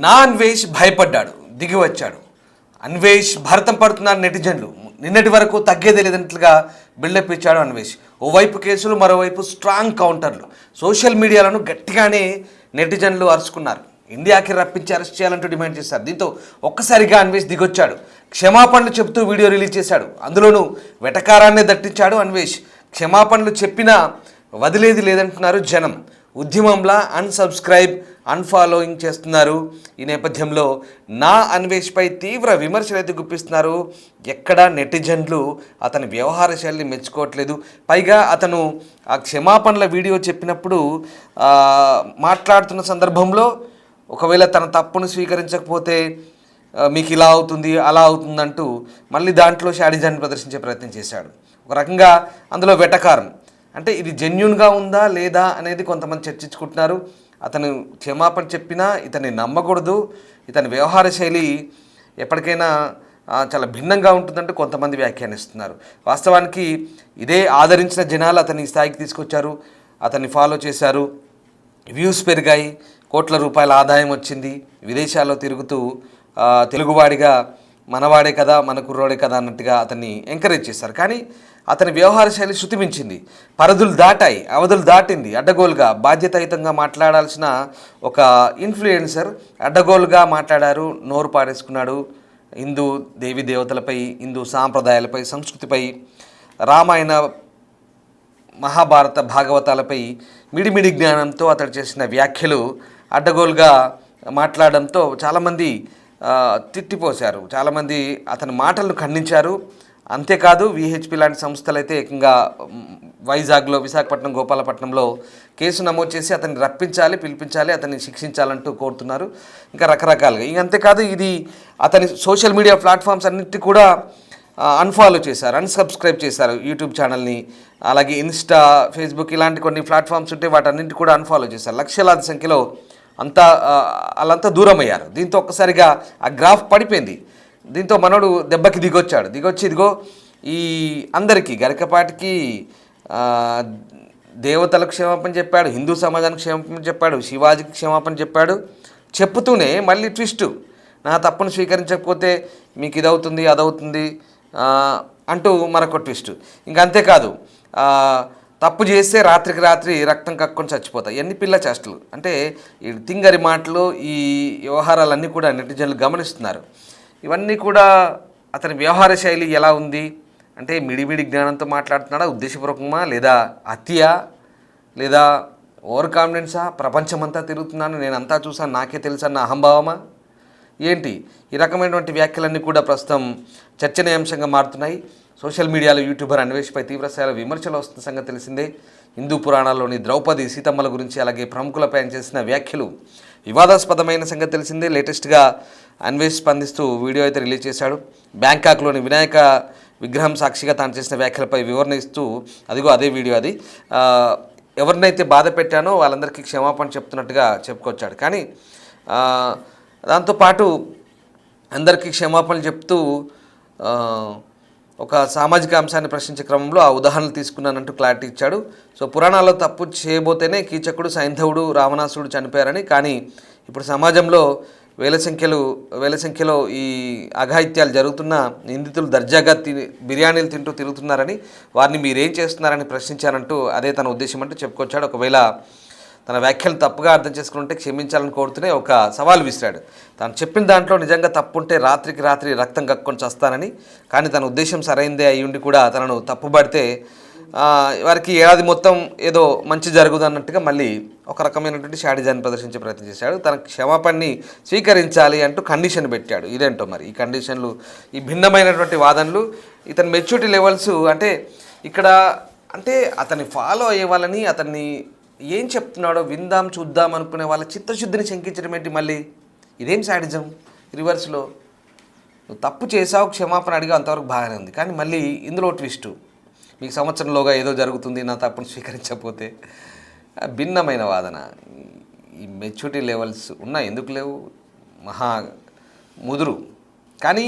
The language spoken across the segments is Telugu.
నా అన్వేష్ భయపడ్డాడు, దిగి వచ్చాడు. అన్వేష్ భరతం పడుతున్నారు నెటిజన్లు. నిన్నటి వరకు తగ్గేదే లేదన్నట్లుగా బిల్డప్ ఇచ్చాడు అన్వేష్. ఓవైపు కేసులు, మరోవైపు స్ట్రాంగ్ కౌంటర్లు. సోషల్ మీడియాలను గట్టిగానే నెటిజన్లు అరుచుకున్నారు. ఇండియాకి రప్పించి అరెస్ట్ చేయాలంటూ డిమాండ్ చేశారు. దీంతో ఒక్కసారిగా అన్వేష్ దిగొచ్చాడు. క్షమాపణలు చెబుతూ వీడియో రిలీజ్ చేశాడు. అందులోనూ వెటకారాన్నే దట్టించాడు అన్వేష్. క్షమాపణలు చెప్పినా వదిలేది లేదంటున్నారు జనం. ఉద్యమంలా అన్సబ్స్క్రైబ్, అన్ఫాలోయింగ్ చేస్తున్నారు. ఈ నేపథ్యంలో నా అన్వేష్పై తీవ్ర విమర్శలు అయితే గుప్పిస్తున్నారు. ఎక్కడా నెటిజన్లు అతని వ్యవహార శైలిని మెచ్చుకోవట్లేదు. పైగా అతను ఆ క్షమాపణల వీడియో చెప్పినప్పుడు మాట్లాడుతున్న సందర్భంలో ఒకవేళ తన తప్పును స్వీకరించకపోతే మీకు ఇలా అవుతుంది, అలా అవుతుందంటూ మళ్ళీ దాంట్లో షాడిజాన్ని ప్రదర్శించే ప్రయత్నం చేశాడు. ఒక రకంగా అందులో వెటకారం. అంటే ఇది జెన్యూన్గా ఉందా లేదా అనేది కొంతమంది చర్చించుకుంటున్నారు. అతను క్షమాపణ చెప్పినా ఇతన్ని నమ్మకూడదు, ఇతని వ్యవహార శైలి ఎప్పటికైనా చాలా భిన్నంగా ఉంటుందంటూ కొంతమంది వ్యాఖ్యానిస్తున్నారు. వాస్తవానికి ఇదే ఆదరించిన జనాలు అతని స్థాయికి తీసుకొచ్చారు, అతన్ని ఫాలో చేశారు. వ్యూస్ పెరిగాయి, కోట్ల రూపాయల ఆదాయం వచ్చింది. విదేశాల్లో తిరుగుతూ తెలుగువాడిగా మనవాడే కదా, మన కుర్రోడే కదా అన్నట్టుగా అతన్ని ఎంకరేజ్ చేశారు. కానీ అతని వ్యవహార శైలి శృతిమించింది. పరిధులు దాటాయి, అవధులు దాటింది. అడ్డగోలుగా బాధ్యతాయుతంగా మాట్లాడాల్సిన ఒక ఇన్ఫ్లుయెన్సర్ అడ్డగోలుగా మాట్లాడారు, నోరు పాడేసుకున్నాడు. హిందూ దేవీ దేవతలపై, హిందూ సాంప్రదాయాలపై, సంస్కృతిపై, రామాయణ మహాభారత భాగవతాలపై మిడిమిడి జ్ఞానంతో అతడు చేసిన వ్యాఖ్యలు అడ్డగోలుగా మాట్లాడడంతో చాలామంది తిట్టిపోశారు. చాలామంది అతని మాటలను ఖండించారు. అంతేకాదు విహెచ్పి లాంటి సంస్థలు అయితే ఏకంగా వైజాగ్లో, విశాఖపట్నం, గోపాలపట్నంలో కేసు నమోదు చేసి అతన్ని రప్పించాలి, పిలిపించాలి, అతన్ని శిక్షించాలంటూ కోరుతున్నారు. ఇంకా రకరకాలుగా. ఇంక అంతేకాదు ఇది అతని సోషల్ మీడియా ప్లాట్ఫామ్స్ అన్నిటి కూడా అన్ఫాలో చేశారు, అన్సబ్స్క్రైబ్ చేశారు. యూట్యూబ్ ఛానల్ని, అలాగే ఇన్స్టా, ఫేస్బుక్ ఇలాంటి కొన్ని ప్లాట్ఫామ్స్ ఉంటే వాటన్నింటి కూడా అన్ఫాలో చేశారు. లక్షలాది సంఖ్యలో వాళ్ళంతా దూరం అయ్యారు. దీంతో ఒక్కసారిగా ఆ గ్రాఫ్ పడిపోయింది. దీంతో మనోడు దెబ్బకి దిగొచ్చి ఇదిగో ఈ అందరికీ గరికపాటికి దేవతలకు క్షమాపణ చెప్పాడు, హిందూ సమాజానికి క్షమాపణ చెప్పాడు, శివాజీకి క్షమాపణ చెప్పాడు. చెప్పుతూనే మళ్ళీ ట్విస్టు, నా తప్పును స్వీకరించకపోతే మీకు ఇదవుతుంది, అదవుతుంది అంటూ మరొక ట్విస్ట్. ఇంక అంతేకాదు తప్పు చేస్తే రాత్రికి రాత్రి రక్తం కక్కుని చచ్చిపోతాయి. ఎన్ని పిల్ల చేష్టలు. అంటే ఈ తింగరి మాటలు, ఈ వ్యవహారాలన్నీ కూడా నెటిజన్లు గమనిస్తున్నారు. ఇవన్నీ కూడా అతని వ్యవహార శైలి ఎలా ఉంది అంటే మిడిమిడి జ్ఞానంతో మాట్లాడుతున్నాడా, ఉద్దేశపూర్వకమా, లేదా అతియా, లేదా ఓవర్ కాన్ఫిడెన్సా, ప్రపంచమంతా తిరుగుతున్నాను, నేను అంతా చూసాను, నాకే తెలుసు అన్న అహంభావమా ఏంటి? ఈ రకమైనటువంటి వ్యాఖ్యలన్నీ కూడా ప్రస్తుతం చర్చనీయాంశంగా మారుతున్నాయి. సోషల్ మీడియాలో యూట్యూబర్ అన్వేష్పై తీవ్రస్థాయిలో విమర్శలు వస్తున్న సంగతి తెలిసిందే. హిందూ పురాణాల్లోని ద్రౌపది, సీతమ్మల గురించి, అలాగే ప్రముఖులపై ఆయన చేసిన వ్యాఖ్యలు వివాదాస్పదమైన సంగతి తెలిసిందే. లేటెస్ట్గా అన్వేష్ స్పందిస్తూ వీడియో అయితే రిలీజ్ చేశాడు. బ్యాంకాక్లోని వినాయక విగ్రహం సాక్షిగా తాను చేసిన వ్యాఖ్యలపై వివరణ ఇస్తూ, అదిగో అదే వీడియో అది, ఎవరినైతే బాధ పెట్టానో వాళ్ళందరికీ క్షమాపణ చెప్తున్నట్టుగా చెప్పుకొచ్చాడు. కానీ దాంతోపాటు అందరికీ క్షమాపణలు చెప్తూ ఒక సామాజిక అంశాన్ని ప్రశ్నించే క్రమంలో ఆ ఉదాహరణలు తీసుకున్నానంటూ క్లారిటీ ఇచ్చాడు. సో పురాణాల్లో తప్పు చేయబోతేనే కీచకుడు, సైంధవుడు, రావణాసుడు చనిపోయారని, కానీ ఇప్పుడు సమాజంలో వేల సంఖ్యలో ఈ అఘాయిత్యాలు జరుగుతున్న నిందితులు దర్జాగా బిర్యానీలు తింటూ తిరుగుతున్నారని, వారిని మీరేం చేస్తున్నారని ప్రశ్నించారంటూ అదే తన ఉద్దేశం అంటూ చెప్పుకొచ్చాడు. ఒకవేళ తన వ్యాఖ్యలు తప్పుగా అర్థం చేసుకుంటే క్షమించాలని కోరుతూనే ఒక సవాల్ విసిరాడు. తాను చెప్పిన దాంట్లో నిజంగా తప్పుంటే రాత్రికి రాత్రి రక్తం కక్కుని చస్తానని, కానీ తన ఉద్దేశం సరైందే అయ్యుండి కూడా తనను తప్పుపడితే వారికి ఏడాది మొత్తం ఏదో మంచి జరుగుదు అన్నట్టుగా మళ్ళీ ఒక రకమైనటువంటి షాడిజాన్ని ప్రదర్శించే ప్రయత్నం చేశాడు. తన క్షమాపణని స్వీకరించాలి అంటూ కండిషన్ పెట్టాడు. ఇదేంటో మరి ఈ కండిషన్లు, ఈ భిన్నమైనటువంటి వాదనలు, ఇతని మెచ్యూరిటీ లెవెల్స్ అంటే ఇక్కడ అంటే అతన్ని ఫాలో అయ్యే వాళ్ళని, అతన్ని ఏం చెప్తున్నాడో విందాం చూద్దాం అనుకునే వాళ్ళ చిత్తశుద్ధిని శంకించడం ఏంటి మళ్ళీ? ఇదేం శాడిజం రివర్స్లో? నువ్వు తప్పు చేసావు, క్షమాపణ అడిగా, అంతవరకు బాగానే ఉంది. కానీ మళ్ళీ ఇందులో ట్విస్టు, మీకు సంవత్సరంలోగా ఏదో జరుగుతుంది, నా తప్పును స్వీకరించకపోతే. భిన్నమైన వాదన. ఈ మెచ్యూరిటీ లెవెల్స్ ఉన్నాయి, ఎందుకు లేవు? మహా ముదురు. కానీ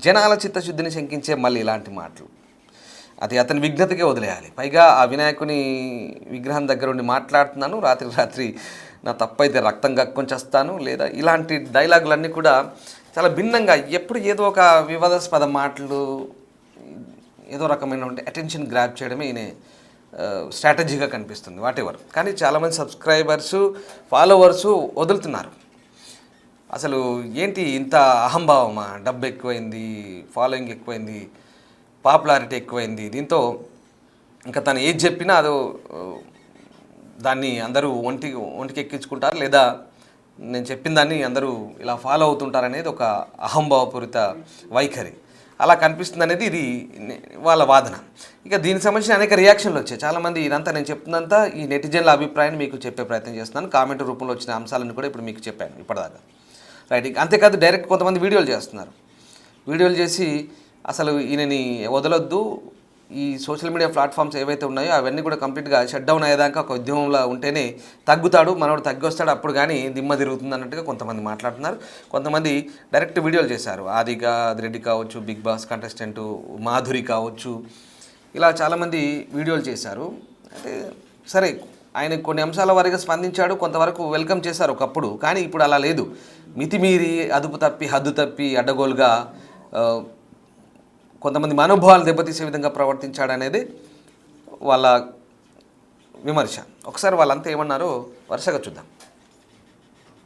జనాల చిత్తశుద్ధిని శంకించే మళ్ళీ ఇలాంటి మాటలు. అది అతని విఘ్నతకే వదిలేయాలి. పైగా ఆ వినాయకుని విగ్రహం దగ్గర ఉండి మాట్లాడుతున్నాను, రాత్రి నా తప్పైతే రక్తం కక్కొని చేస్తాను, లేదా ఇలాంటి డైలాగులన్నీ కూడా చాలా భిన్నంగా ఎప్పుడు ఏదో ఒక వివాదాస్పద మాటలు, ఏదో రకమైన అటెన్షన్ గ్రాప్ చేయడమే ఈయన స్ట్రాటజీగా కనిపిస్తుంది వాటెవర్. కానీ చాలామంది సబ్స్క్రైబర్సు, ఫాలోవర్సు వదులుతున్నారు. అసలు ఏంటి ఇంత అహంభావమా, డబ్బు ఎక్కువైంది, ఫాలోయింగ్ ఎక్కువైంది, పాపులారిటీ ఎక్కువైంది, దీంతో ఇంకా తను ఏది చెప్పినా అదో దాన్ని అందరూ ఒంటికి ఎక్కించుకుంటారు, లేదా నేను చెప్పిన దాన్ని అందరూ ఇలా ఫాలో అవుతుంటారు అనేది ఒక అహంభావపూరిత వైఖరి. అలా కనిపిస్తుంది అనేది ఇది వాళ్ళ వాదన. ఇక దీనికి సంబంధించిన అనేక రియాక్షన్లు వచ్చాయి. చాలామంది ఇదంతా నేను చెప్తుందంతా ఈ నెటిజన్ల అభిప్రాయాన్ని మీకు చెప్పే ప్రయత్నం చేస్తున్నాను. కామెంట్ రూపంలో వచ్చిన అంశాలను కూడా ఇప్పుడు మీకు చెప్పాను ఇప్పటిదాకా, రైట్. అంతేకాదు డైరెక్ట్ కొంతమంది వీడియోలు చేస్తున్నారు. వీడియోలు చేసి అసలు ఈయనని వదలొద్దు, ఈ సోషల్ మీడియా ప్లాట్ఫామ్స్ ఏవైతే ఉన్నాయో అవన్నీ కూడా కంప్లీట్గా షట్ డౌన్ అయ్యేదాకా ఒక ఉద్యమంలో ఉంటేనే తగ్గుతాడు, మనోడు తగ్గి వస్తాడు, అప్పుడు కానీ దిమ్మ తిరుగుతుంది అన్నట్టుగా కొంతమంది మాట్లాడుతున్నారు. కొంతమంది డైరెక్ట్ వీడియోలు చేశారు. ఆదిరెడ్డి కావచ్చు, బిగ్ బాస్ కంటెస్టెంట్ మాధురి కావచ్చు, ఇలా చాలామంది వీడియోలు చేశారు. అయితే సరే, ఆయన కొన్ని అంశాల వారీగా స్పందించాడు, కొంతవరకు వెల్కమ్ చేశారు ఒకప్పుడు. కానీ ఇప్పుడు అలా లేదు. మితిమీరి అదుపు తప్పి హద్దు తప్పి అడ్డగోలుగా కొంతమంది మనోభావాలు దెబ్బతీసే విధంగా ప్రవర్తించాడనేది వాళ్ళ విమర్శ. ఒకసారి వాళ్ళంతా ఏమన్నారో వరుసగా చూద్దాం.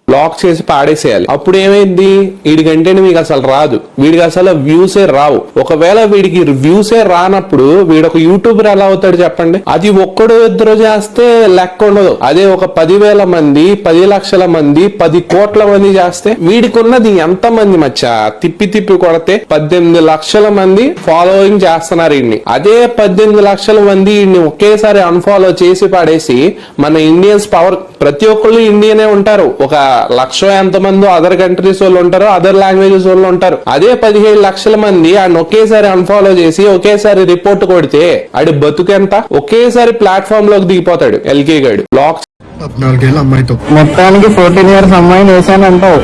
బ్లాక్ చేసి పాడేసేయాలి. అప్పుడు ఏమైంది, వీడికంటే మీకు అసలు రాదు, వీడికి అసలు వ్యూసే రావు. ఒకవేళ వీడికి వ్యూసే రానప్పుడు వీడొక యూట్యూబర్ ఎలా అవుతాడు చెప్పండి? అది ఒక్కడు ఇద్దరు చేస్తే లెక్క ఉండదు. అదే ఒక 10,000 మంది, 10 లక్షల మంది, 10 కోట్ల మంది చేస్తే వీడికి ఉన్నది ఎంత మంది మచ్చ? తిప్పి తిప్పి కొడితే 18 లక్షల మంది ఫాలోయింగ్ చేస్తున్నారు వీడిని. అదే 18 లక్షల మంది వీడిని ఒకేసారి అన్ఫాలో చేసి పాడేసి మన ఇండియన్స్ పవర్, ప్రతి ఒక్కళ్ళు ఇండియనే ఉంటారు, ఒక 1,00,000 ఎంతమందో అదర్ కంట్రీస్ వాళ్ళు ఉంటారు, అదర్ లాంగ్వేజెస్ వాళ్ళు ఉంటారు. అదే 17 లక్షల మంది ఆయన ఒకేసారి అన్ఫాలో చేసి ఒకేసారి రిపోర్ట్ కొడితే ఆడి బతుకెంత? ఒకేసారి ప్లాట్ఫామ్ లోకి దిగిపోతాడు ఎల్కే గాడు. బ్లాక్ 14 ఏళ్ళ అమ్మాయితో మొత్తానికి 14 ఇయర్స్ అమ్మాయిని వేసానంటావు.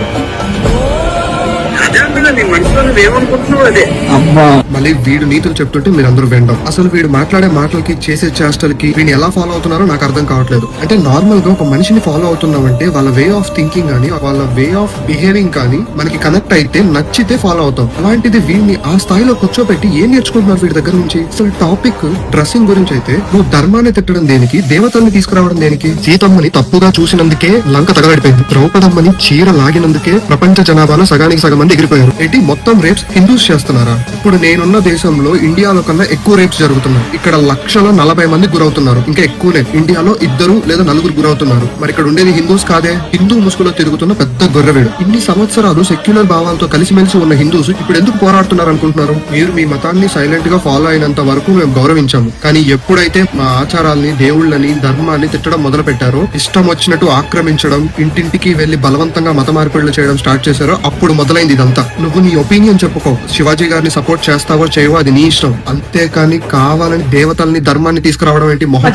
మళ్ళీ వీడు నీతులు చెప్తుంటే మీరు అందరూ వినడం. అసలు వీడు మాట్లాడే మాటలకి, చేసే చేష్టలకి వీడిని ఎలా ఫాలో అవుతున్నారో నాకు అర్థం కావట్లేదు. అంటే నార్మల్ గా ఒక మనిషిని ఫాలో అవుతున్నామంటే వాళ్ళ వే ఆఫ్ థింకింగ్ కానీ, వాళ్ళ వే ఆఫ్ బిహేవింగ్ కానీ మనకి కనెక్ట్ అయితే, నచ్చితే ఫాలో అవుతాం. అలాంటిది వీడిని ఆ స్థాయిలో కూర్చోబెట్టి ఏం నేర్చుకుంటున్నారు వీడి దగ్గర నుంచి? అసలు టాపిక్ డ్రెస్సింగ్ గురించి అయితే, నువ్వు ధర్మాన్ని తిట్టడం దేనికి, దేవతల్ని తీసుకురావడం దేనికి? సీతమ్మని తప్పుగా చూసినందుకే లంక తగలడిపోయింది. ద్రౌపదమ్మని చీర లాగినందుకే ప్రపంచ జనాభాలో సగానికి సగం మంది ఎగిరిపోయారు. ఏంటి మొత్తం రేప్స్ హిందూస్ చేస్తున్నారా? ఇప్పుడు నేనున్న దేశంలో ఇండియాలో కన్నా ఎక్కువ రేప్స్ జరుగుతున్నాయి. ఇక్కడ 140 మంది గురవుతున్నారు, ఇంకా ఎక్కువనే. ఇండియాలో 2 లేదా 4 గురవుతున్నారు. మరి ఇక్కడ ఉండేది హిందూస్ కాదే? హిందూ ముసుగులో తిరుగుతున్న పెద్ద గొర్రెవేడు. ఇన్ని సంవత్సరాలు సెక్యులర్ భావాలతో కలిసిమెలిసి ఉన్న హిందూస్ ఇప్పుడు ఎందుకు పోరాడుతున్నారు అనుకుంటున్నారు? మీరు మీ మతాన్ని సైలెంట్ గా ఫాలో అయినంత వరకు మేము గౌరవించాము. కానీ ఎప్పుడైతే మా ఆచారాల్ని, దేవుళ్ళని, ధర్మాన్ని తిట్టడం మొదలు పెట్టారో, ఇష్టం వచ్చినట్టు ఆక్రమించడం, ఇంటింటికి వెళ్లి బలవంతంగా మత మార్పిడులు చేయడం స్టార్ట్ చేశారో అప్పుడు మొదలైంది ఇదంతా. నువ్వు నీ ఒపీనియన్ చెప్పుకో, శివాజీ గారిని సపోర్ట్ చేస్తావో చేయవో అది నీ ఇష్టం. అంతేకాని కావాలని దేవతల్ని, ధర్మాన్ని తీసుకురావడం ఏంటి? మొహం.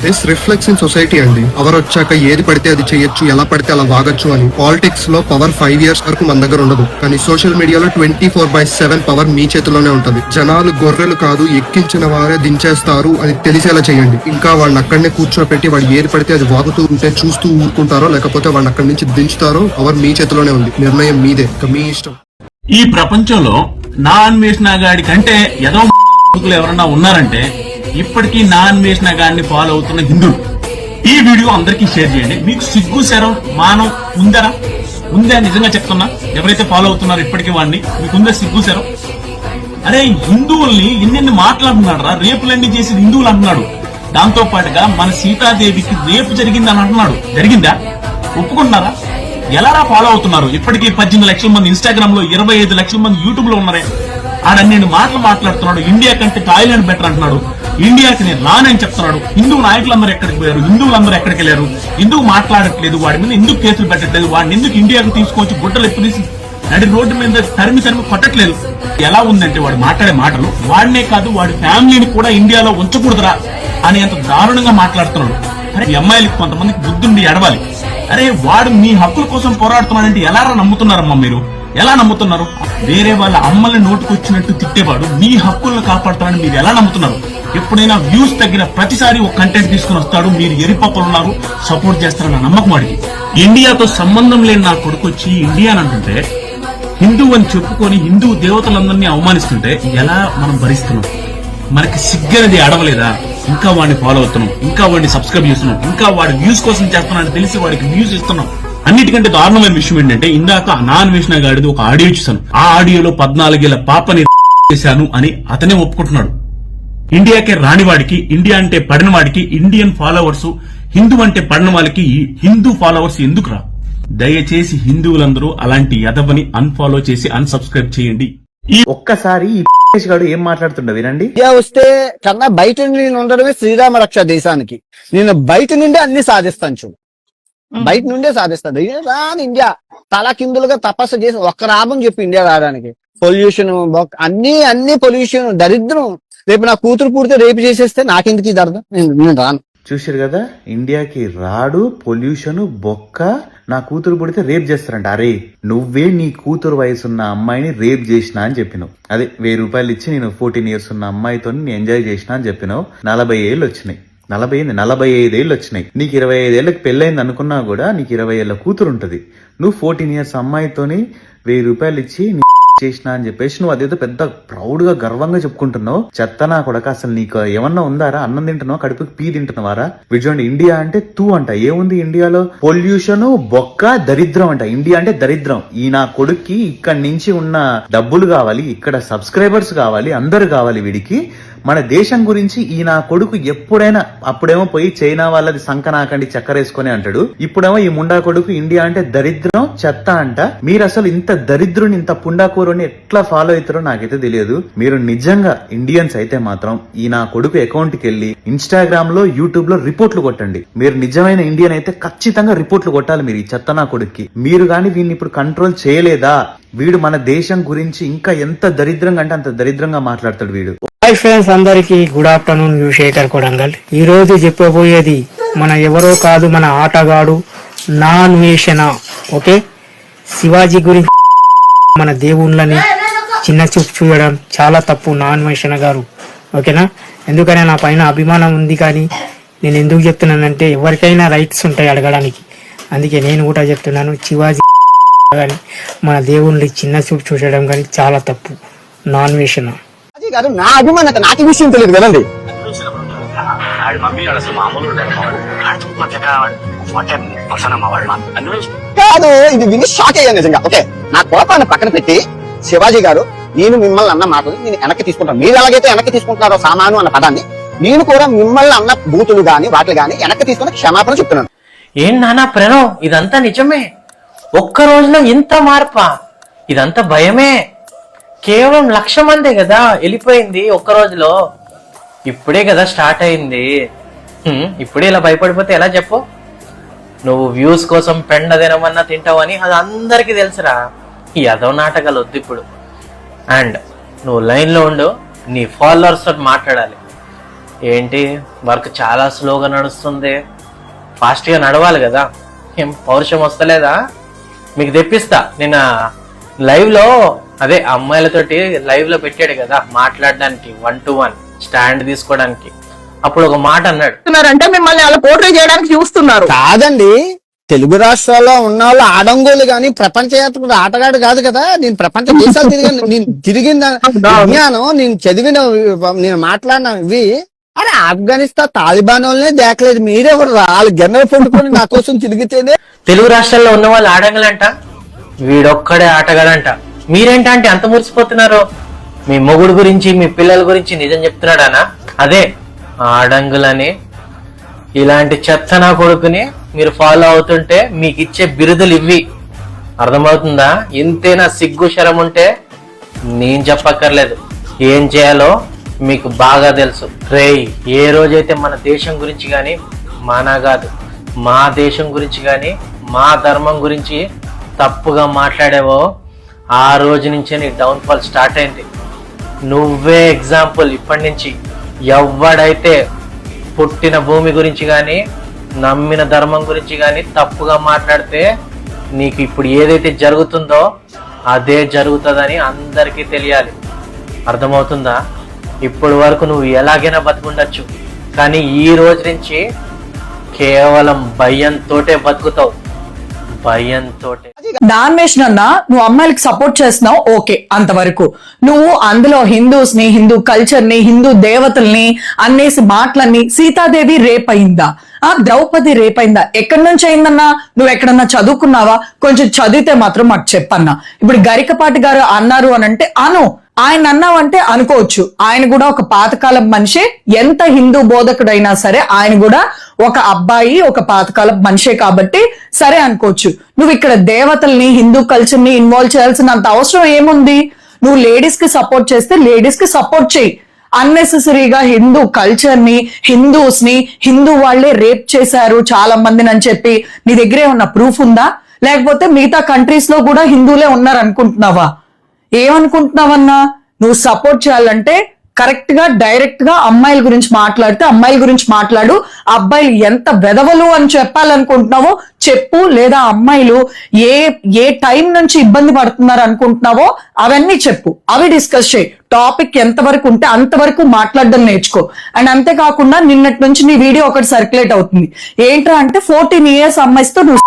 దిస్ రిఫ్లెక్ట్స్ ఇన్ సొసైటీ అండి. ఎవరు వచ్చాక ఏది పడితే అది చేయొచ్చు, ఎలా పడితే అలా వాగచ్చు అని. పాలిటిక్స్ లో పవర్ 5 years వరకు మన దగ్గర ఉండదు, కానీ సోషల్ మీడియాలో 24/7 పవర్ మీ చేతిలోనే ఉంటది. జనాలు గొర్రెలు కాదు, ఎక్కించిన వారే దించేస్తారు అని తెలిసేలా చేయండి. ఇంకా వాళ్ళని అక్కడనే కూర్చోపెట్టి వాడు ఏది పడితే అది వాగుతూ ఉంటే చూస్తూ ఊరుకుంటారో, లేకపోతే వాళ్ళని అక్కడి నుంచి దించుతారో పవర్ మీ చేతిలోనే ఉంది. నిర్ణయం మీదే, మీ ఇష్టం. ఈ ప్రపంచంలో నా అన్వేషణ గాడి కంటే ఏదో ఎవరన్నా ఉన్నారంటే ఇప్పటికీ నా అన్వేషణ గాడిని ఫాలో అవుతున్న హిందువులు. ఈ వీడియో అందరికీ షేర్ చేయండి. మీకు సిగ్గు శరం మానం ఉందరా? ఉందా? నిజంగా చెప్తున్నా, ఎవరైతే ఫాలో అవుతున్నారో ఇప్పటికీ వాడిని, మీకుందా సిగ్గు శరం? అరే, హిందువుల్ని ఎన్నెన్ని మాట్లాడుతున్నాడు రా, రేపులన్నీ చేసి హిందువులు అంటున్నాడు. దాంతో పాటుగా మన సీతాదేవికి రేపు జరిగిందని అంటున్నాడు. జరిగిందా? ఒప్పుకుంటున్నారా? ఎలా ఫాలో అవుతున్నారు? ఇప్పటికీ 18 లక్షల మంది ఇన్స్టాగ్రామ్ లో, 25 లక్షల మంది యూట్యూబ్ లో ఉన్నారే. ఆడన్ని మాటలు మాట్లాడుతున్నాడు. ఇండియా కంటే థాయిలాండ్ బెటర్ అంటున్నాడు. ఇండియాకి నేను రానని చెప్తున్నాడు. హిందూ నాయకులందరూ ఎక్కడికి పోయారు? హిందువులందరూ ఎక్కడికి వెళ్ళారు? ఎందుకు మాట్లాడట్లేదు? వాడి మీద ఎందుకు కేసులు పెట్టట్లేదు? వాడిని ఎందుకు ఇండియాకు తీసుకొచ్చి గుడ్డలు ఎప్పుడేసి నడి రోడ్డు మీద తరిమి కొట్టట్లేదు? ఎలా ఉందంటే వాడు మాట్లాడే మాటలు, వాడినే కాదు వాడి ఫ్యామిలీని కూడా ఇండియాలో ఉంచకూడదురా అని అంత దారుణంగా మాట్లాడుతున్నాడు. అరే, ఈ అమ్మాయిలకి కొంతమందికి బుద్ధుండి ఎడవాలి. అరే, వాడు మీ హక్కుల కోసం పోరాడుతున్నాడంటే ఎలా నమ్ముతున్నారమ్మా మీరు? ఎలా నమ్ముతున్నారు? వేరే వాళ్ళ అమ్మల్ని నోటుకొచ్చినట్టు తిట్టేవాడు మీ హక్కులను కాపాడుతాడని మీరు ఎలా నమ్ముతున్నారు? ఎప్పుడైనా వ్యూస్ తగ్గిన ప్రతిసారి ఒక కంటెంట్ తీసుకుని వస్తాడు. మీరు ఎరిపప్పలు ఉన్నారు, సపోర్ట్ చేస్తారన్న నమ్మకం వాడికి. ఇండియాతో సంబంధం లేని నా కొడుకు వచ్చి ఇండియా అని అంటుంటే, హిందూ అని చెప్పుకొని హిందూ దేవతలందరినీ అవమానిస్తుంటే ఎలా మనం భరిస్తున్నాం? మనకి సిగ్గనేది అడవలేదా? ఇంకా వాడిని ఫాలో అవుతున్నాం, ఇంకా వాడిని సబ్స్క్రైబ్ చేస్తున్నాం, ఇంకా వాడి వ్యూస్ కోసం చేస్తున్నాడని తెలిసి వాడికి వ్యూస్ ఇస్తున్నాం. అన్నిటికంటే దారుణమైన విషయం ఏంటంటే, ఇందాక నాన్ వేసిన గాడిది ఒక ఆడియో చూసాను. ఆ ఆడియోలో 14 ఏళ్ల పాపని చేశాను అని అతనే ఒప్పుకుంటున్నాడు. ఇండియాకే రానివాడికి, ఇండియా అంటే పడిన వాడికి ఇండియన్ ఫాలోవర్స్, హిందూ అంటే పడిన వాళ్ళకి హిందూ ఫాలోవర్స్ ఎందుకు రా? దయచేసి హిందువులందరూ అలాంటి యదవని అన్ఫాలో చేసి అన్సబ్స్క్రైబ్ చేయండి. ఒక్కసారి ఈ గాడు ఏం మాట్లాడుతుండ వినండి. ఇండియా వస్తే కన్నా బయట నుండి నేను ఉండడమే శ్రీరామ రక్ష దేశానికి. నేను బయట నుండి అన్ని సాధిస్తాను చూడు, బయట నుండే సాధిస్తాను. రాని ఇండియా తల కిందులుగా తపస్సు చేసి ఒక్క రాబం చెప్పి ఇండియా రావడానికి. పొల్యూషన్ అన్ని పొల్యూషన్ దరిద్రం. రేపు నా కూతురు పుడితే రేపు చేసేస్తే నాకెందుకు ఇది అర్థం? నేను రాను. చూసారు కదా, ఇండియాకి రాడు, పొల్యూషన్, బొక్క, నా కూతురు పుడితే రేప్ చేస్తారంట. అరే నువ్వే నీ కూతురు వయసున్న అమ్మాయిని రేప్ చేసినా అని చెప్పినావు. అదే 1000 రూపాయలు ఇచ్చి నేను 14 years ఉన్న అమ్మాయితో నేను ఎంజాయ్ చేసినా అని చెప్పినావు. 40 ఏళ్ళు వచ్చినాయి, 45 ఏళ్ళు వచ్చినాయి. నీకు 25 ఏళ్ళకి పెళ్ళైంది అనుకున్నా కూడా నీకు 20 ఏళ్ళ కూతురు ఉంటది. నువ్వు 14 years అమ్మాయితోని 1000 రూపాయలు ఇచ్చి చేసినా అని చెప్పేసి నువ్వు అదేదో పెద్ద ప్రౌడ్ గా గర్వంగా చెప్పుకుంటున్నావు. చెత్త నా కొడక, అసలు నీకు ఏమన్నా ఉందారా? అన్నం తింటున్నావు, కడుపుకి పీ తింటున్నావారా? విజయండి, ఇండియా అంటే తూ అంట. ఏముంది ఇండియాలో? పొల్యూషన్, బొక్క, దరిద్రం అంట. ఇండియా అంటే దరిద్రం. ఈ నా కొడుక్కి ఇక్కడి నుంచి ఉన్న డబ్బులు కావాలి, ఇక్కడ సబ్స్క్రైబర్స్ కావాలి, అందరు కావాలి వీడికి. మన దేశం గురించి ఈ నా కొడుకు ఎప్పుడైనా, అప్పుడేమో పోయి చైనా వాళ్ళది సంకనాకండి చక్కరేసుకొని అంటాడు, ఇప్పుడేమో ఈ ముండా కొడుకు ఇండియా అంటే దరిద్రం, చెత్త అంట. మీరు అసలు ఇంత దరిద్రుని, ఇంత పుండాకూరుని ఎట్లా ఫాలో అవుతారో నాకైతే తెలియదు. మీరు నిజంగా ఇండియన్స్ అయితే మాత్రం ఈ నా కొడుకు అకౌంట్ కి వెళ్ళి ఇన్స్టాగ్రామ్ లో, యూట్యూబ్ లో రిపోర్ట్లు కొట్టండి. మీరు నిజమైన ఇండియన్ అయితే ఖచ్చితంగా రిపోర్ట్లు కొట్టాలి మీరు ఈ చెత్త నా కొడుక్కి. మీరు గాని వీడిని ఇప్పుడు కంట్రోల్ చేయలేదా, వీడు మన దేశం గురించి ఇంకా ఎంత దరిద్రంగా అంటే అంత దరిద్రంగా మాట్లాడతాడు వీడు. హాయ్ ఫ్రెండ్స్, అందరికి గుడ్ ఆఫ్టర్నూన్. శేఖర్ కొడంగల్. ఈ రోజు చెప్పబోయేది మన ఎవరో కాదు, మన ఆటగాడు నాన్ వేషణ. ఓకే, శివాజీ గురించి మన దేవుళ్ళని చిన్న చూపు చూడడం చాలా తప్పు నాన్ వేషణ గారు. ఓకేనా? ఎందుకనే నా పైన అభిమానం ఉంది, కానీ నేను ఎందుకు చెప్తున్నానంటే ఎవరికైనా రైట్స్ ఉంటాయి అడగడానికి. అందుకే నేను కూడా చెప్తున్నాను, శివాజీ కానీ మన దేవుళ్ళని చిన్న చూపు చూడడం కానీ చాలా తప్పు నాన్ వేషణ. గారు నా అభిమానత నాకు ఈ విషయం తెలియదు కదండి. కాదు, ఇది విని షాక్ అయ్యాను నిజంగా. ఓకే, నా కోపాన్ని పక్కన పెట్టి శివాజీ గారు, నేను మిమ్మల్ని అన్న మాటలు నేను వెనక్కి తీసుకుంటాను. మీరు ఎలాగైతే వెనక్కి తీసుకుంటున్నారో సామాను అన్న పదాన్ని, నేను కూడా మిమ్మల్ని అన్న బూతులు గాని వాటిని గాని వెనక్కి తీసుకుని క్షమాపణ చెప్తున్నాను. ఏం నానా ప్రణవ్, ఇదంతా నిజమే? ఒక్క రోజులో ఇంత మార్పా? ఇదంతా భయమే. కేవలం 1,00,000 మందే కదా వెళ్ళిపోయింది ఒక్క రోజులో. ఇప్పుడే కదా స్టార్ట్ అయింది. ఇప్పుడే ఇలా భయపడిపోతే ఎలా చెప్పు? నువ్వు వ్యూస్ కోసం పెండ తినమన్నా తింటావని అది అందరికీ తెలుసురా. ఈ అదో నాటకాలు వద్దు ఇప్పుడు. అండ్ నువ్వు లైన్లో ఉండు, నీ ఫాలోవర్స్ తోటి మాట్లాడాలి. ఏంటి వర్క్ చాలా స్లోగా నడుస్తుంది, ఫాస్ట్గా నడవాలి కదా. ఏం పౌరుషం వస్తలేదా? మీకు తెప్పిస్తా. నిన్న లైవ్లో అదే అమ్మాయిలతోటి లైవ్ లో పెట్టాడు కదా మాట్లాడడానికి, 1-to-1 స్టాండ్ తీసుకోవడానికి. అప్పుడు ఒక మాట అన్నాడు అంటే మిమ్మల్ని అలా పోర్ట్రే చేయడానికి చూస్తున్నారు. కాదండి, తెలుగు రాష్ట్రాల్లో ఉన్న వాళ్ళు ఆడంగోలు గాని ప్రపంచ యాత్రికుడు ఆటగాడు కాదు కదా. నేను ప్రపంచ దేశాలు తిరిగాను, నేను తిరిగిన విజ్ఞానం, నేను చదివిన, నేను మాట్లాడిన ఇవి. అరే ఆఫ్ఘనిస్తాన్ తాలిబాన్ వాళ్ళనే దేకలేదు, మీరెవరు? వాళ్ళు గెన్నెలు పండుకొని నా కోసం తిరిగితేనే. తెలుగు రాష్ట్రాల్లో ఉన్న వాళ్ళు ఆడంగులంట, వీడొక్కడే ఆటగాడంట. మీరేంటంటే అంత మురిసిపోతున్నారు? మీ మొగుడు గురించి, మీ పిల్లల గురించి నిజం చెప్తున్నాడానా? అదే ఆడంగులని. ఇలాంటి చెత్త నా కొడుకుని మీరు ఫాలో అవుతుంటే మీకు ఇచ్చే బిరుదులు ఇవి. అర్థమవుతుందా? ఇంతేనా సిగ్గు శరం ఉంటే? నేను చెప్పక్కర్లేదు, ఏం చేయాలో మీకు బాగా తెలుసు. రేయ్, ఏ రోజైతే మన దేశం గురించి కానీ, మన కాదు మా దేశం గురించి కానీ, మా ధర్మం గురించి తప్పుగా మాట్లాడావో ఆ రోజు నుంచే నీ డౌన్ఫాల్ స్టార్ట్ అయింది. నువ్వే ఎగ్జాంపుల్. ఇప్పటి నుంచి ఎవడైతే పుట్టిన భూమి గురించి కానీ, నమ్మిన ధర్మం గురించి కానీ తప్పుగా మాట్లాడితే నీకు ఇప్పుడు ఏదైతే జరుగుతుందో అదే జరుగుతుందని అందరికీ తెలియాలి. అర్థమవుతుందా? ఇప్పటి వరకు నువ్వు ఎలాగైనా బతుకుండొచ్చు, కానీ ఈ రోజు నుంచి కేవలం భయంతోటే బతుకుతావు, భయంతోటే. డాన్మేషన్ అన్న నువ్వు అమ్మాయిలకి సపోర్ట్ చేస్తున్నావు, ఓకే, అంతవరకు. నువ్వు అందులో హిందూస్ ని, హిందూ కల్చర్ ని, హిందూ దేవతల్ని అన్నేసి మాటలన్నీ, సీతాదేవి రేప్ అయిందా, ద్రౌపది రేప్ అయిందా, ఎక్కడి నుంచి అయిందన్నా? నువ్వు ఎక్కడన్నా చదువుకున్నావా? కొంచెం చదివితే మాత్రం మాకు చెప్పన్నా. ఇప్పుడు గరికపాటి గారు అన్నారు అని అంటే ఆయన అన్నావంటే అనుకోవచ్చు, ఆయన కూడా ఒక పాతకాలం మనిషే. ఎంత హిందూ బోధకుడైనా సరే ఆయన కూడా ఒక అబ్బాయి, ఒక పాతకాలం మనిషే కాబట్టి సరే అనుకోవచ్చు. నువ్వు ఇక్కడ దేవతల్ని, హిందూ కల్చర్ ని ఇన్వాల్వ్ చేయాల్సినంత అవసరం ఏముంది? నువ్వు లేడీస్ కి సపోర్ట్ చేస్తే లేడీస్ కి సపోర్ట్ చేయి. అన్నెసెసరీగా హిందూ కల్చర్ ని, హిందూస్ ని, హిందూ వాళ్లే రేప్ చేశారు చాలా మందిని అని చెప్పి నీ దగ్గరే ఉన్న ప్రూఫ్ ఉందా? లేకపోతే మిగతా కంట్రీస్ లో కూడా హిందువులే ఉన్నారు అనుకుంటున్నావా? ఏమనుకుంటున్నావన్నా? నువ్వు సపోర్ట్ చేయాలంటే కరెక్ట్ గా డైరెక్ట్ గా అమ్మాయిల గురించి మాట్లాడితే అమ్మాయిల గురించి మాట్లాడు. అబ్బాయిలు ఎంత వెదవలు అని చెప్పాలనుకుంటున్నావో చెప్పు, లేదా అమ్మాయిలు ఏ టైం నుంచి ఇబ్బంది పడుతున్నారు అనుకుంటున్నావో అవన్నీ చెప్పు, అవి డిస్కస్ చేయి. టాపిక్ ఎంతవరకు ఉంటే అంతవరకు మాట్లాడడం నేర్చుకో. అండ్ అంతేకాకుండా నిన్నటి నుంచి నీ వీడియో ఒకటి సర్క్యులేట్ అవుతుంది. ఏంట్రా అంటే 14 years అమ్మాయితో నువ్వు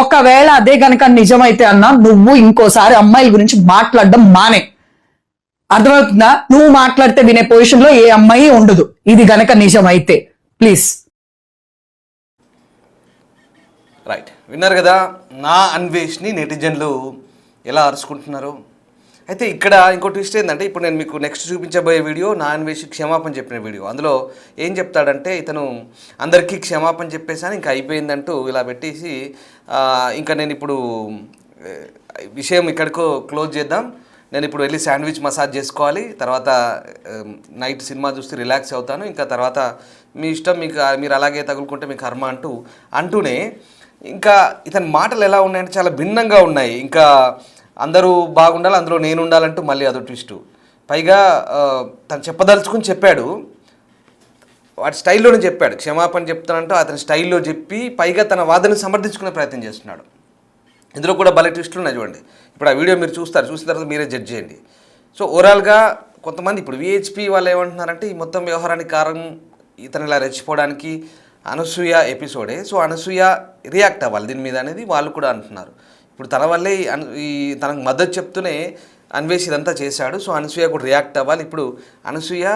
ఒకవేళ అదే గనక నిజమైతే అన్నా నువ్వు ఇంకోసారి అమ్మాయిల గురించి మాట్లాడడం మానే. అర్థమవుతుందా? నువ్వు మాట్లాడితే వినే పొజిషన్ లో ఏ అమ్మాయి ఉండదు, ఇది గనక నిజమైతే. ప్లీజ్. రైట్, విన్నారు కదా నా అన్వేష్ని నెటిజన్లు ఎలా అరుచుకుంటున్నారు. అయితే ఇక్కడ ఇంకో ట్విస్ట్ ఏంటంటే, ఇప్పుడు నేను మీకు నెక్స్ట్ చూపించబోయే వీడియో నా అన్వేషి క్షమాపణ చెప్పిన వీడియో. అందులో ఏం చెప్తాడంటే, ఇతను అందరికీ క్షమాపణ చెప్పేసాను ఇంకా అయిపోయిందంటూ ఇలా పెట్టేసి, ఇంకా నేను ఇప్పుడు విషయం ఇక్కడికో క్లోజ్ చేద్దాం, నేను ఇప్పుడు వెళ్ళి శాండ్విచ్ మసాజ్ చేసుకోవాలి, తర్వాత నైట్ సినిమా చూస్తే రిలాక్స్ అవుతాను, ఇంకా తర్వాత మీ ఇష్టం, మీరు అలాగే తగులుకుంటే మీ కర్మ అంటూనే ఇంకా ఇతని మాటలు ఎలా ఉన్నాయంటే చాలా భిన్నంగా ఉన్నాయి. ఇంకా అందరూ బాగుండాలి, అందులో నేను ఉండాలంటూ మళ్ళీ అదో ట్విస్టు. పైగా తను చెప్పదలుచుకుని చెప్పాడు, వాటి స్టైల్లోనే చెప్పాడు, క్షమాపణ చెప్తానంటూ అతని స్టైల్లో చెప్పి పైగా తన వాదనను సమర్థించుకునే ప్రయత్నం చేస్తున్నాడు. ఇందులో కూడా భలే ట్విస్టులు ఉన్నాయి చూడండి. ఇప్పుడు ఆ వీడియో మీరు చూస్తారు, చూసిన తర్వాత మీరే జడ్జ్ చేయండి. సో ఓవరాల్గా కొంతమంది ఇప్పుడు విహెచ్పి వాళ్ళు ఏమంటున్నారంటే, ఈ మొత్తం వ్యవహారానికి కారణం ఇతను ఇలా రెచ్చిపోవడానికి అనసూయ ఎపిసోడే. సో అనసూయ రియాక్ట్ అవ్వాలి దీని మీద అనేది వాళ్ళు కూడా అంటున్నారు. ఇప్పుడు తన వల్లే ఈ తనకు మద్దతు చెప్తూనే అన్వేష్ ఇదంతా చేశాడు. సో అనసూయ కూడా రియాక్ట్ అవ్వాలి. ఇప్పుడు అనసూయ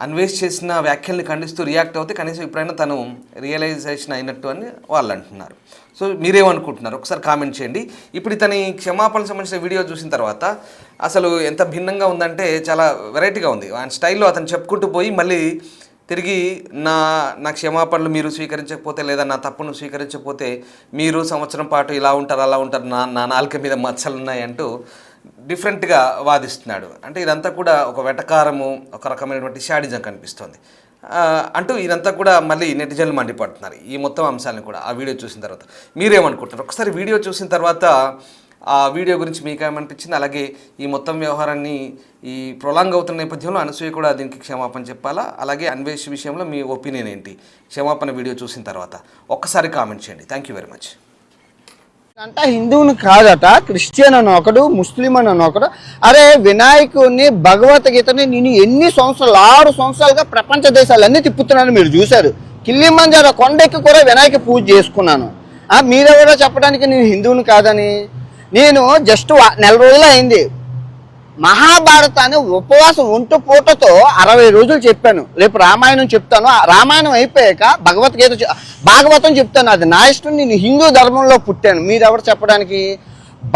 అన్వేష్ చేసిన వ్యాఖ్యల్ని ఖండిస్తూ రియాక్ట్ అవుతే కనీసం ఇప్పుడైనా తను రియలైజేషన్ అయినట్టు అని వాళ్ళు అంటున్నారు. సో మీరేమనుకుంటున్నారు ఒకసారి కామెంట్ చేయండి. ఇప్పుడు ఇతని క్షమాపణకు సంబంధించిన వీడియో చూసిన తర్వాత అసలు ఎంత భిన్నంగా ఉందంటే చాలా వెరైటీగా ఉంది. ఆయన స్టైల్లో అతను చెప్పుకుంటూ పోయి మళ్ళీ తిరిగి నా క్షమాపణలు మీరు స్వీకరించకపోతే, లేదా నా తప్పును స్వీకరించకపోతే మీరు సంవత్సరం పాటు ఇలా ఉంటారు అలా ఉంటారు, నా నాలుక మీద మచ్చలు ఉన్నాయంటూ డిఫరెంట్గా వాదిస్తున్నాడు. అంటే ఇదంతా కూడా ఒక వెటకారము, ఒక రకమైనటువంటి శాడిజం కనిపిస్తుంది అంటూ ఇదంతా కూడా మళ్ళీ నెటిజన్లు మండిపడుతున్నారు ఈ మొత్తం అంశాలను కూడా ఆ వీడియో చూసిన తర్వాత. మీరేమనుకుంటున్నారు ఒకసారి వీడియో చూసిన తర్వాత ఆ వీడియో గురించి మీకు ఏమనిపించింది? అలాగే ఈ మొత్తం వ్యవహారాన్ని ఈ ప్రొలాంగ్ అవుతున్న నేపథ్యంలో అనసూయ కూడా దీనికి క్షమాపణ చెప్పాలా? అలాగే అన్వేష్ విషయంలో మీ ఒపీనియన్ ఏంటి క్షమాపణ వీడియో చూసిన తర్వాత? ఒక్కసారి కామెంట్ చేయండి. Thank you very much. అంట హిందువుని కాదట, క్రిస్టియన్ అని ఒకడు, ముస్లిం అని ఒకడు. అరే వినాయకుడిని, భగవద్గీతని నేను ఎన్ని సంవత్సరాలు 6 సంవత్సరాలుగా ప్రపంచ దేశాలన్నీ తిప్పుతున్నాను, మీరు చూశారు. కిల్లిమంజారో కొండెక్కి కూడా వినాయక పూజ చేసుకున్నాను. మీరెవరో చెప్పడానికి నేను హిందువుని కాదని. నేను జస్ట్ 4 రోజులు అయింది మహాభారతాన్ని ఉపవాసం ఒంటు పూటతో 60 రోజులు చెప్పాను. రేపు రామాయణం చెప్తాను. రామాయణం అయిపోయాక భాగవతం చెప్తాను. అది నా ఇష్టం. నేను హిందూ ధర్మంలో పుట్టాను. మీరెవరు చెప్పడానికి?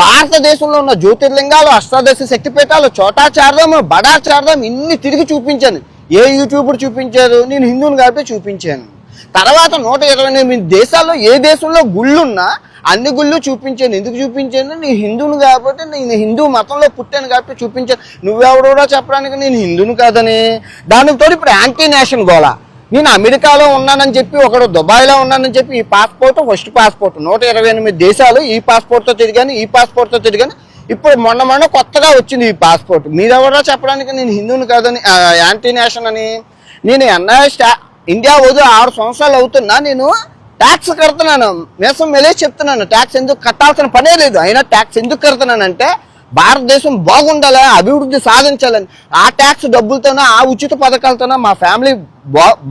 భారతదేశంలో ఉన్న జ్యోతిర్లింగాలు, అష్టాదశ శక్తిపీఠాలు, చోటాచార్యం, బడాచార్యం ఇన్ని తిరిగి చూపించాను. ఏ యూట్యూబర్ చూపించారు? నేను హిందువుని కాబట్టి చూపించాను. తర్వాత 128 దేశాల్లో ఏ దేశంలో గుళ్ళున్నా అన్ని గుళ్ళు చూపించాను. ఎందుకు చూపించాను? నేను హిందువుని కాబట్టి, నేను హిందూ మతంలో పుట్టాను కాబట్టి చూపించాను. నువ్వెవడో చెప్పడానికి నేను హిందువుని కాదని. దానికి తోడు ఇప్పుడు యాంటీ నేషన్ గోళ. నేను అమెరికాలో ఉన్నానని చెప్పి, ఒకడు దుబాయ్లో ఉన్నానని చెప్పి, ఈ పాస్పోర్ట్ ఫస్ట్ పాస్పోర్ట్ 128 దేశాలు ఈ పాస్పోర్ట్తో తిరిగాను, ఈ పాస్పోర్ట్తో తిరిగాను. ఇప్పుడు మొన్న కొత్తగా వచ్చింది ఈ పాస్పోర్ట్. మీరెవరో చెప్పడానికి నేను హిందువుని కాదని, యాంటీ నేషన్ అని. నేను ఇండియా వదిలి 6 సంవత్సరాలు అవుతున్నా. నేను ట్యాక్స్ కడుతున్నాను. మేసం మెలేసి చెప్తున్నాను, ట్యాక్స్ ఎందుకు కట్టాల్సిన పనే లేదు. అయినా ట్యాక్స్ ఎందుకు కడుతున్నానంటే భారతదేశం బాగుండాలి, అభివృద్ధి సాధించాలని ఆ ట్యాక్స్ డబ్బులతోనో ఆ ఉచిత పథకాలతోనో మా ఫ్యామిలీ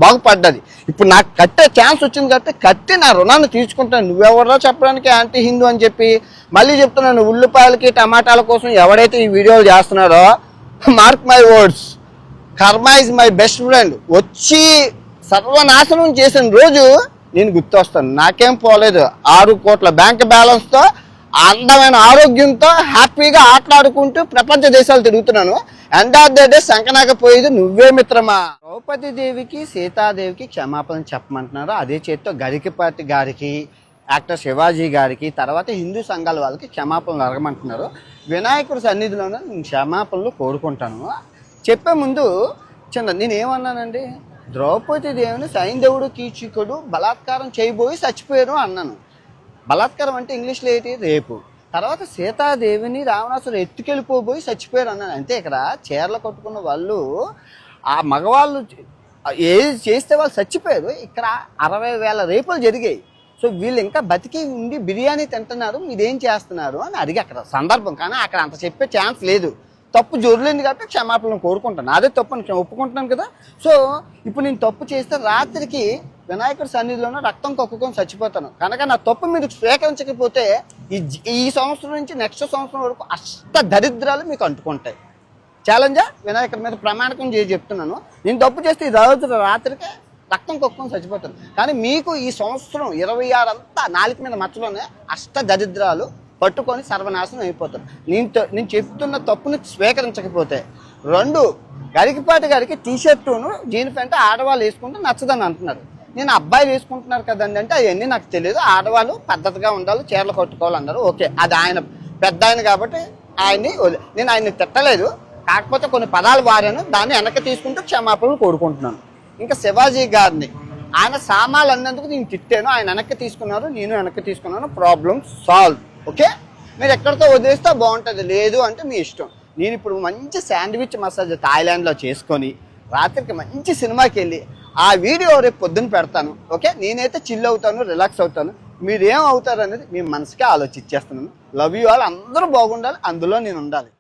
బాగుపడ్డది. ఇప్పుడు నాకు కట్టే ఛాన్స్ వచ్చింది కాబట్టి కట్టి నా రుణాన్ని తీర్చుకుంటాను. నువ్వెవరో చెప్పడానికి యాంటీ హిందూ అని చెప్పి మళ్ళీ చెప్తున్నాను, ఉల్లిపాయలకి టమాటాల కోసం ఎవడైతే ఈ వీడియోలు చేస్తున్నారో, మార్క్ మై వర్డ్స్, కర్మ ఇస్ మై బెస్ట్ ఫ్రెండ్. వచ్చి సర్వనాశనం చేసిన రోజు నేను గుర్తొస్తాను. నాకేం పోలేదు, 6 కోట్ల బ్యాంక్ బ్యాలెన్స్తో, అందమైన ఆరోగ్యంతో, హ్యాపీగా ఆటలాడుకుంటూ ప్రపంచ దేశాలు తిరుగుతున్నాను. ఎండ్ ఆఫ్ ద డే సంకనాకపోయేది నువ్వే మిత్రమా. ద్రౌపది దేవికి సీతాదేవికి క్షమాపణ చెప్పమంటున్నారు. అదే చేత్తో గరికపాటి గారికి, యాక్టర్ శివాజీ గారికి, తర్వాత హిందూ సంఘాల వాళ్ళకి క్షమాపణలు అడగమంటున్నారు. వినాయకుడి సన్నిధిలోనే నేను క్షమాపణలు కోరుకుంటాను. చెప్పే ముందు నేనేమన్నానండి, ద్రౌపది దేవిని సైంధవుడు కీచకుడు బలాత్కారం చేయబోయి చచ్చిపోయారు అన్నాను. బలాత్కారం అంటే ఇంగ్లీష్లో ఏంటి, రేపు. తర్వాత సీతాదేవిని రావణాసుడు ఎత్తుకెళ్ళిపోబోయి చచ్చిపోయారు అన్నాను. అంతే. ఇక్కడ చీరలు కట్టుకున్న వాళ్ళు, ఆ మగవాళ్ళు ఏది చేస్తే వాళ్ళు చచ్చిపోయారు. ఇక్కడ 60,000 రేపులు జరిగాయి. సో వీళ్ళు ఇంకా బతికి ఉండి బిర్యానీ తింటున్నారు, మీరేం చేస్తున్నారు అని అడిగి అక్కడ సందర్భం. కానీ అక్కడ అంత చెప్పే ఛాన్స్ లేదు. తప్పు జొర్లింది కాబట్టి క్షమాపణలు కోరుకుంటాను. అదే తప్పు నేను ఒప్పుకుంటున్నాను కదా. సో ఇప్పుడు నేను తప్పు చేస్తే రాత్రికి వినాయకుడి సన్నిధిలోనే రక్తం కక్కుకొని చచ్చిపోతాను. కనుక నా తప్పు మీరు స్వీకరించకపోతే ఈ సంవత్సరం నుంచి నెక్స్ట్ సంవత్సరం వరకు అష్ట దరిద్రాలు మీకు అంటుకుంటాయి. ఛాలెంజా, వినాయకుడి మీద ప్రమాణకం చేసి చెప్తున్నాను. నేను తప్పు చేస్తే ఈ రోజు రాత్రికి రక్తం కక్కుకొని చచ్చిపోతాను. కానీ మీకు ఈ సంవత్సరం 26 అంతా నాలుగు మీద మచ్చలోనే అష్ట దరిద్రాలు పట్టుకొని సర్వనాశనం అయిపోతారు. నేను చెప్తున్న తప్పుని స్వీకరించకపోతే. 2, గరికపాటి గారికి టీషర్టును జీన్ ప్యాంట్ ఆడవాళ్ళు వేసుకుంటే నచ్చదని అంటున్నారు. నేను అబ్బాయిలు వేసుకుంటున్నారు కదండి అంటే అవన్నీ నాకు తెలియదు. ఆడవాళ్ళు పద్ధతిగా ఉండాలి, చీరలు కట్టుకోవాలన్నారు. ఓకే, అది ఆయన పెద్ద ఆయన కాబట్టి నేను ఆయన్ని తిట్టలేదు. కాకపోతే కొన్ని పదాలు వారాను, దాన్ని వెనక్కి తీసుకుంటూ క్షమాపణలు కోరుకుంటున్నాను. ఇంకా శివాజీ గారిని ఆయన సామాన్లు అన్నందుకు నేను తిట్టాను, ఆయన వెనక్కి తీసుకున్నారు, నేను వెనక్కి తీసుకున్నాను. Problem solve. ఓకే, మీరు ఎక్కడితో వదిలేస్తే బాగుంటుంది, లేదు అంటే మీ ఇష్టం. నేను ఇప్పుడు మంచి శాండ్విచ్ మసాజ్ థాయిలాండ్లో చేసుకొని రాత్రికి మంచి సినిమాకి వెళ్ళి ఆ వీడియో రేపు పొద్దున్న పెడతాను. ఓకే, నేనైతే చిల్ అవుతాను, రిలాక్స్ అవుతాను. మీరేం అవుతారు అనేది మీ మనసుకే ఆలోచించేస్తున్నాను. Love you all. అందరూ బాగుండాలి, అందులో నేను ఉండాలి.